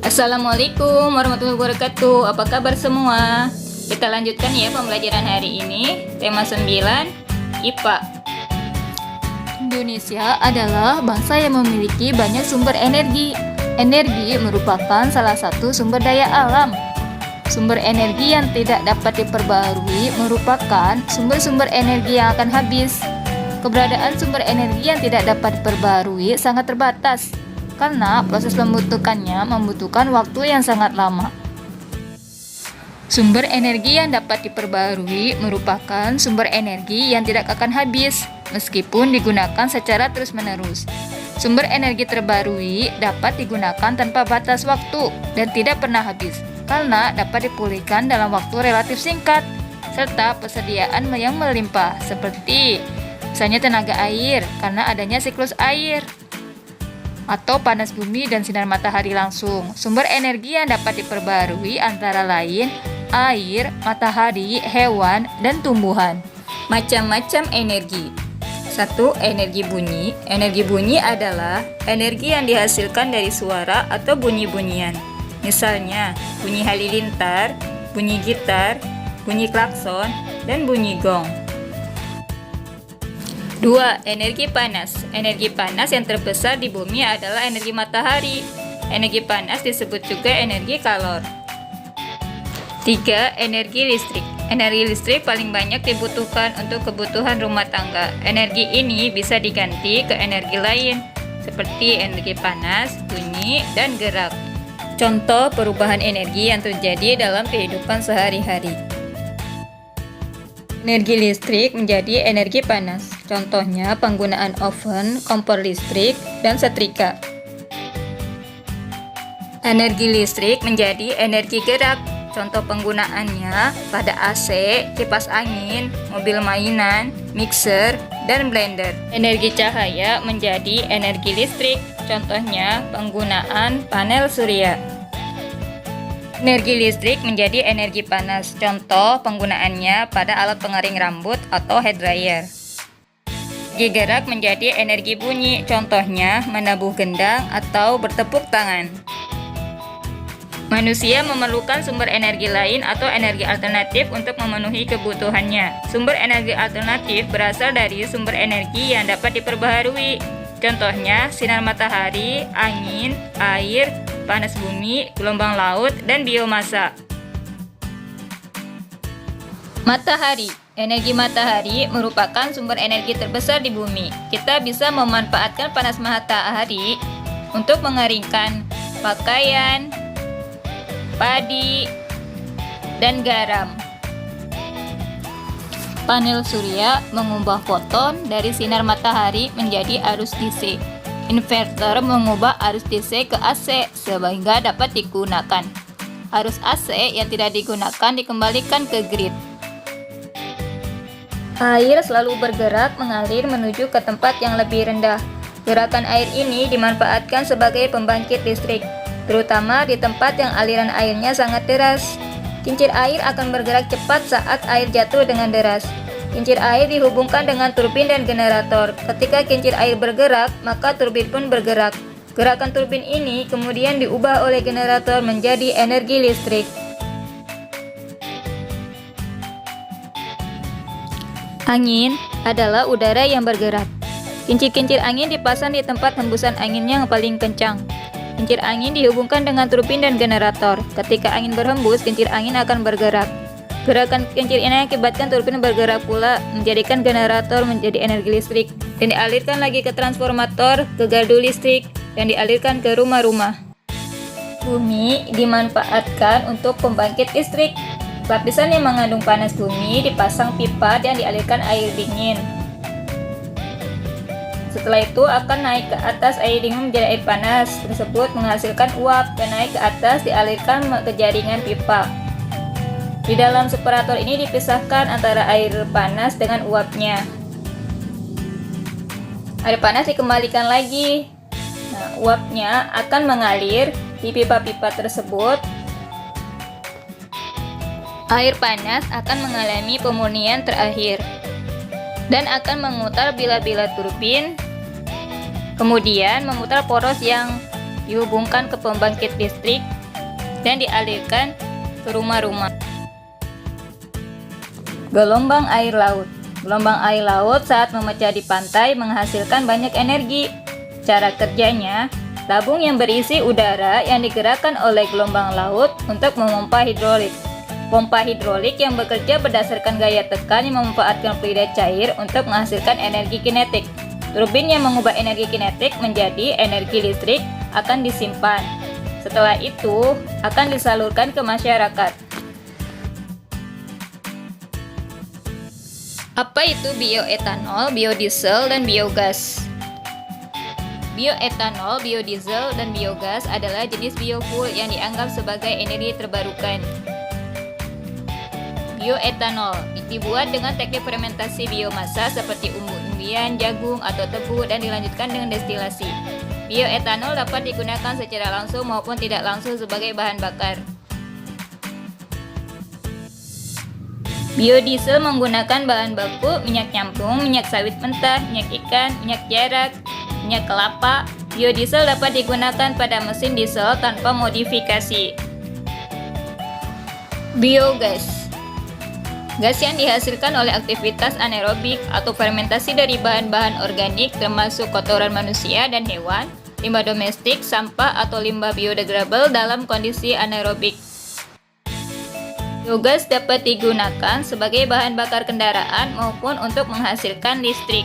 Assalamualaikum warahmatullahi wabarakatuh. Apa kabar semua? Kita lanjutkan ya pembelajaran hari ini. Tema 9, IPA. Indonesia adalah bangsa yang memiliki banyak sumber energi. Energi merupakan salah satu sumber daya alam. Sumber energi yang tidak dapat diperbarui merupakan sumber-sumber energi yang akan habis. Keberadaan sumber energi yang tidak dapat diperbarui sangat terbatas, karena proses pembentukannya membutuhkan waktu yang sangat lama. Sumber energi yang dapat diperbarui merupakan sumber energi yang tidak akan habis, meskipun digunakan secara terus-menerus. Sumber energi terbarui dapat digunakan tanpa batas waktu dan tidak pernah habis, karena dapat dipulihkan dalam waktu relatif singkat, serta persediaan yang melimpah, seperti misalnya tenaga air, karena adanya siklus air, atau panas bumi dan sinar matahari langsung. Sumber energi yang dapat diperbarui antara lain air, matahari, hewan, dan tumbuhan. Macam-macam energi. 1. Energi bunyi. Energi bunyi adalah energi yang dihasilkan dari suara atau bunyi-bunyian. Misalnya, bunyi halilintar, bunyi gitar, bunyi klakson, dan bunyi gong. 2. Energi panas. Energi panas yang terbesar di bumi adalah energi matahari. Energi panas disebut juga energi kalor. 3. Energi listrik. Energi listrik paling banyak dibutuhkan untuk kebutuhan rumah tangga. Energi ini bisa diganti ke energi lain, seperti energi panas, bunyi, dan gerak. Contoh perubahan energi yang terjadi dalam kehidupan sehari-hari. Energi listrik menjadi energi panas. Contohnya penggunaan oven, kompor listrik, dan setrika. Energi listrik menjadi energi gerak. Contoh penggunaannya pada AC, kipas angin, mobil mainan, mixer, dan blender. Energi cahaya menjadi energi listrik. Contohnya penggunaan panel surya. Energi listrik menjadi energi panas. Contoh penggunaannya pada alat pengering rambut atau hair dryer. Energi gerak menjadi energi bunyi. Contohnya menabuh gendang atau bertepuk tangan. Manusia memerlukan sumber energi lain atau energi alternatif untuk memenuhi kebutuhannya. Sumber energi alternatif berasal dari sumber energi yang dapat diperbaharui. Contohnya sinar matahari, angin, air, panas bumi, gelombang laut, dan biomasa. Matahari. Energi matahari merupakan sumber energi terbesar di bumi. Kita bisa memanfaatkan panas matahari untuk mengeringkan pakaian, padi, dan garam. Panel surya mengubah foton dari sinar matahari menjadi arus DC. Inverter mengubah arus DC ke AC sehingga dapat digunakan. Arus AC yang tidak digunakan dikembalikan ke grid. Air selalu bergerak mengalir menuju ke tempat yang lebih rendah. Gerakan air ini dimanfaatkan sebagai pembangkit listrik, terutama di tempat yang aliran airnya sangat deras. Kincir air akan bergerak cepat saat air jatuh dengan deras. Kincir air dihubungkan dengan turbin dan generator. Ketika kincir air bergerak, maka turbin pun bergerak. Gerakan turbin ini kemudian diubah oleh generator menjadi energi listrik. Angin adalah udara yang bergerak. Kincir-kincir angin dipasang di tempat hembusan angin yang paling kencang. Kincir angin dihubungkan dengan turbin dan generator. Ketika angin berhembus, kincir angin akan bergerak. Gerakan kincir ini akibatkan turbin bergerak pula, menjadikan generator menjadi energi listrik, dan dialirkan lagi ke transformator, ke gardu listrik, dan dialirkan ke rumah-rumah. Bumi dimanfaatkan untuk pembangkit listrik. Lapisan yang mengandung panas bumi dipasang pipa dan dialirkan air dingin. Setelah itu akan naik ke atas air dingin menjadi air panas tersebut menghasilkan uap dan naik ke atas dialirkan ke jaringan pipa. Di dalam separator ini dipisahkan antara air panas dengan uapnya. Air panas dikembalikan lagi. Uapnya akan mengalir di pipa-pipa tersebut. Air panas akan mengalami pemurnian terakhir dan akan memutar bila-bila turbin, kemudian memutar poros yang dihubungkan ke pembangkit listrik dan dialirkan ke rumah-rumah. Gelombang air laut. Gelombang air laut saat memecah di pantai menghasilkan banyak energi. Cara kerjanya, tabung yang berisi udara yang digerakkan oleh gelombang laut untuk memompa hidrolik. Pompa hidrolik yang bekerja berdasarkan gaya tekan yang memanfaatkan fluida cair untuk menghasilkan energi kinetik. Turbin yang mengubah energi kinetik menjadi energi listrik akan disimpan. Setelah itu, akan disalurkan ke masyarakat. Apa itu bioetanol, biodiesel, dan biogas? Bioetanol, biodiesel, dan biogas adalah jenis biofuel yang dianggap sebagai energi terbarukan. Bioetanol dibuat dengan teknik fermentasi biomasa seperti umbi-umbian, jagung, atau tebu dan dilanjutkan dengan destilasi. Bioetanol dapat digunakan secara langsung maupun tidak langsung sebagai bahan bakar. Biodiesel menggunakan bahan baku minyak nyampung, minyak sawit mentah, minyak ikan, minyak jarak, minyak kelapa. Biodiesel dapat digunakan pada mesin diesel tanpa modifikasi. Biogas. Gas yang dihasilkan oleh aktivitas anaerobik atau fermentasi dari bahan-bahan organik termasuk kotoran manusia dan hewan, limbah domestik, sampah atau limbah biodegradable dalam kondisi anaerobik. Biogas dapat digunakan sebagai bahan bakar kendaraan maupun untuk menghasilkan listrik.